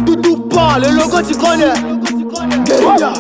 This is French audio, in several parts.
Doudou pas, le logo tu connais. Guerilla,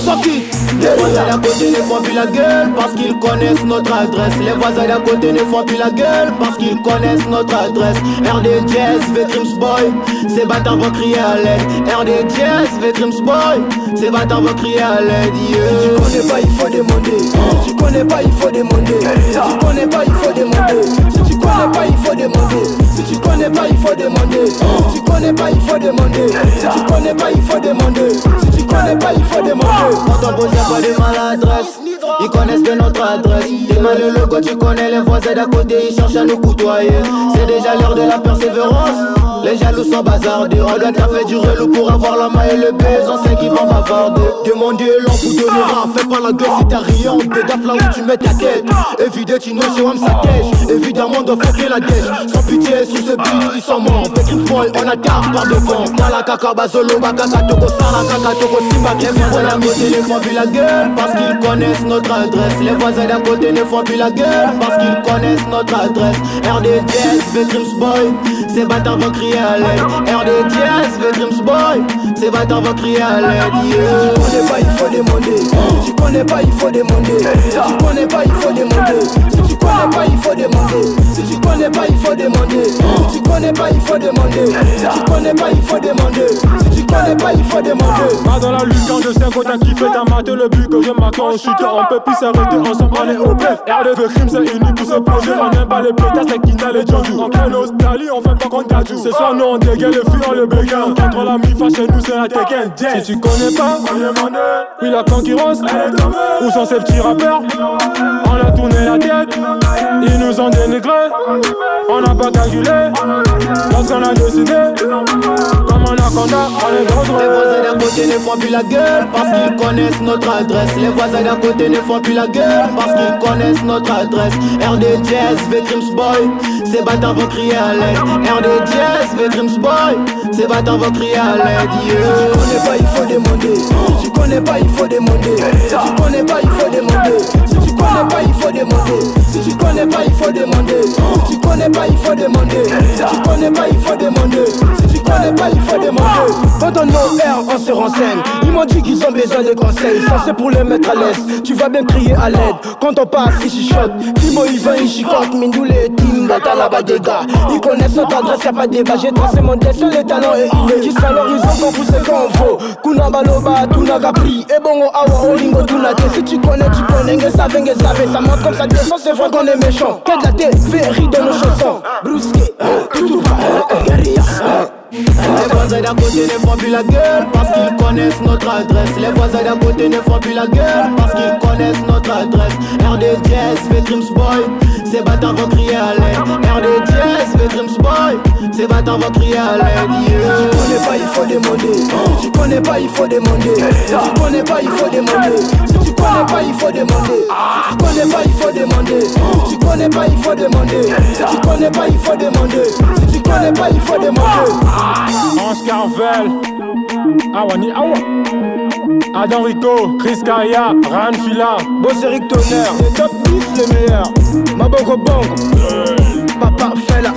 Soki. Les voisins d'à côté ne font plus la gueule parce qu'ils connaissent notre adresse. Les voisins d'à côté ne font plus la gueule parce qu'ils connaissent notre adresse. RD Jazz, Vetrims Boy, ces bâtards vont crier à l'aide. RD Jazz, Vetrims Boy, ces bâtards vont crier à l'aide. Si tu connais pas, il faut demander. Si tu connais pas, il faut demander. Si tu connais pas, il faut demander. Si tu connais pas, il faut demander. Si tu connais pas, il faut demander. Si tu connais pas, il faut demander. Si tu connais pas, il faut demander. Si tu connais pas, il faut demander. Quand on pose pas de maladresse, ils connaissent bien notre adresse. T'es mal le logo, tu connais les voisins d'à côté, ils cherchent à nous coutoyer. C'est déjà l'heure de la persévérance. Les jaloux sont bazardés. On doit faire du relou pour avoir la main et le baiser. On sait qu'ils vont bavarder. Demander l'an pour donner rare. Fais pas la gueule si t'as rien. On pédaf là où tu mets ta tête. Évidemment, tu n'as chez Wam sa cache. Évidemment, doit fucker la dèche. Sans pitié, sous ce beat, ils sont morts. Avec une folle, on attaque par devant. Dans la caca, basolo, bakaka, toko, sala, kaka, toko, simba. Les voisins d'à côté ne font plus la gueule parce qu'ils connaissent notre adresse. Les voisins d'à côté ne font plus la gueule parce qu'ils connaissent notre adresse. RD Jazz, Vetrims Boy, ces bâtards vont crier à l'aide. RD Jazz, Vetrims Boy, ces bâtards vont crier à l'aide. Si tu connais pas, il faut demander. Si tu connais pas, il faut demander. Si tu connais pas, il faut demander. Si tu connais pas, il faut demander. Si tu connais pas, il faut demander. Si tu connais pas, il faut demander. Si tu connais pas, il faut demander. Si tu connais pas, il faut demander. Pas dans la lutte quand je sais qu'on t'a kiffé, t'as maté le but que je marque en chutant. On peut plus s'arrêter ensemble, aller au bled. RD Vetrims c'est uni pour se poser. On n'aime pas les pétasses, c'est Kinda les Jodou. En pleine Australie, on fait pas contre Kajou. Ce soir, nous on dégaine les filles, on le béguin. Contre la mi-fa chez nous, c'est la Tekken. Si tu connais pas, on demande. Oui, la concurrence, elle est tombée. Où sont ces petits rappeurs? On a tourné la tête, ils nous ont dénigré. On n'a pas calculé, lorsqu'on a décidé. Comme on a contact, on est dangereux. Les voisins d'à côté ne font plus la gueule parce qu'ils connaissent notre adresse. Les voisins d'à côté ne font plus la gueule parce qu'ils connaissent notre adresse. RD Jazz, Vetrims Boy, ces bâtards vont crier à l'aide. RD Jazz, Vetrims Boy, ces bâtards vont crier à l'aide. Si tu connais pas, il faut demander. Si tu connais pas, il faut demander. Si tu connais pas, il faut demander. Si tu connais pas, il faut demander. Si tu connais pas, il faut demander. Si tu connais pas, il faut demander. Si tu connais pas, il faut demander. Si tu connais pas, il faut demander. Quand on est au R, on se renseigne. Ils m'ont dit qu'ils ont besoin de conseils. Ça c'est pour les mettre à l'aise. Tu vas bien crier à l'aide. Quand on passe, ils chuchotent. Timo, ils vont, ils chicotent. Mindoule et Tim, bata là-bas des gars. Ils connaissent notre adresse, y'a pas de débat. J'ai tracé mon destin, les talents et inné. Jusqu'à l'horizon, qu'on pousse quand on faut. Kuna baloba, tuna capri. Et bon, awa, olingo, tuna te. Si tu connais, ça montre comme ça descend, c'est vrai qu'on est méchant. Qu'est de la tête, féerie dans nos chansons. Brusque, tout guerilla. Les voisins d'à côté ne font plus la gueule parce qu'ils connaissent notre adresse. Les voisins d'à côté ne font plus la gueule parce qu'ils connaissent notre adresse. RD Jazz, Vetrims Boy, ces bâtards vont crier à l'aide. RD Jazz, Vetrims Boy, ces bâtards vont crier à l'aide. Si tu connais pas, il faut demander. Si tu connais pas, il faut demander. Si tu connais pas, il faut demander. Si tu connais pas, il faut demander. Si tu connais pas, il faut demander. Si tu connais pas, il faut demander. Si tu connais pas, il faut demander. Si tu connais pas, il faut demander. Ange Carvel, Awani Awa, Adam Rico, Chris Kaya, Ran Fila, Boss Eric Tonnerre, les top 10 les meilleurs. Maboko Bongo, Papa fait la